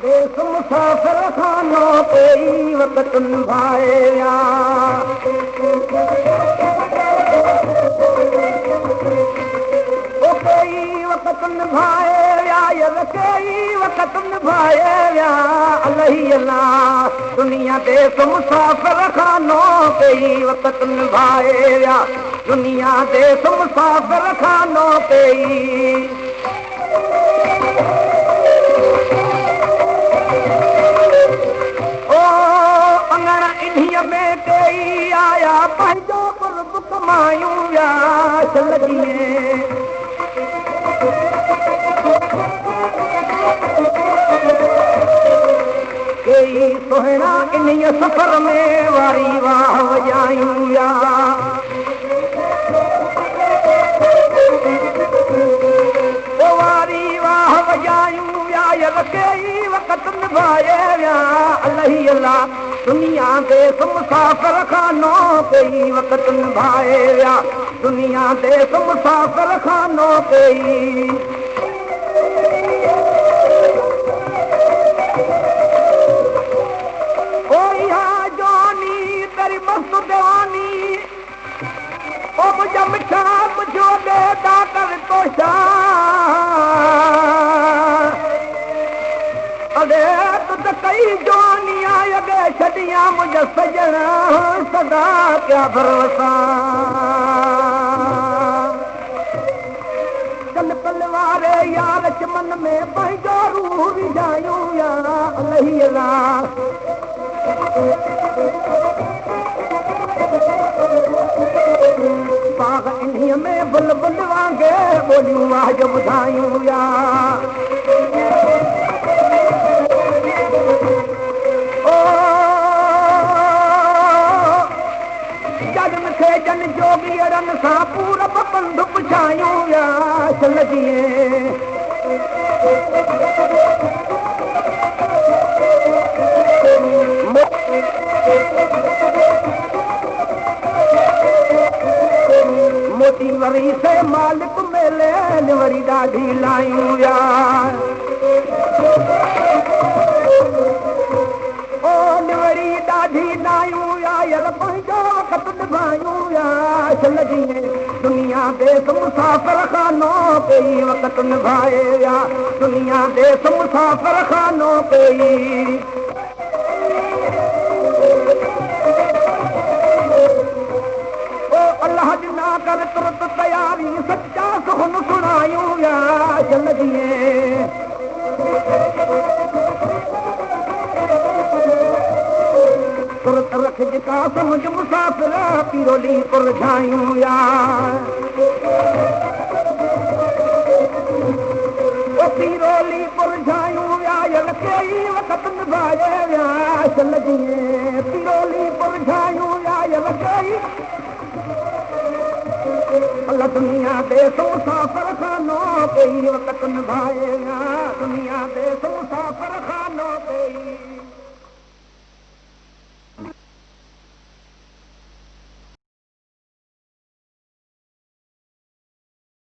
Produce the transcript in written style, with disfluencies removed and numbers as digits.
देश मुसाफिर खानो कई वक़्त निभाए विया कई वक़्त निभाए विया कई वक़्त निभाए विया अलाही अल्लाह दुनिया देश मुसाफिर खानो कई वक़्त निभाए विया दुनिया देश मुसाफिर खानो कई में कई आया पंहिंजो कुर्ब कमायूं विया लॻिए कई सुहिणा इन सफ़र में वारी वाह वॼायूं विया वारी वाह वॼायूं विया कई वक़्त निभाए विया अलाही अल्लाह दुनिया देश मुसाफिर खानो कई वक़्त निभाए विया दुनिया देश मुसाफिर खानो कई जवानी तेरी मस्त जवानी ओ मुझे मिठा मुझो देता कर तोशा अरे तुझ कई जवानी आगे छड़िया मुझे सजना सदा क्या भरोसा चल पल वारे यार चमन में पंहिंजो रूह विझायूं या अलाही अल्लाह बाग इन्हीअ में बुल बुल वांगे ॿोलियूं आज ॿुधायूं या जन जोगीअरनि सां पूरब पंध पुछायूं या लॻिए मोती वरी से मालिक मेले वरी ॾाढी लायूं या वरी ॾाढी लायूं या पंहिंजो वक़्त निभायूं या लॻिए दुनिया देश मुसाफिर खानो कई वक़्त निभाए विया दुनिया देश मुसाफिर खानो कई अल्लाह ॾिना कर तुरत तयारी सच्चा सुखन सुणायूं या लॻिए तुरत रख जिका समझ मुसाफिर पिरोली पुरझायूं या पिरोली पुरझायूं या कई वक़्त निभाए विया लॻिए पिरोली पुरझायूं या कई अल्लाह दुनिया देश मुसाफिर खानो कई वक़्त निभाए विया दुनिया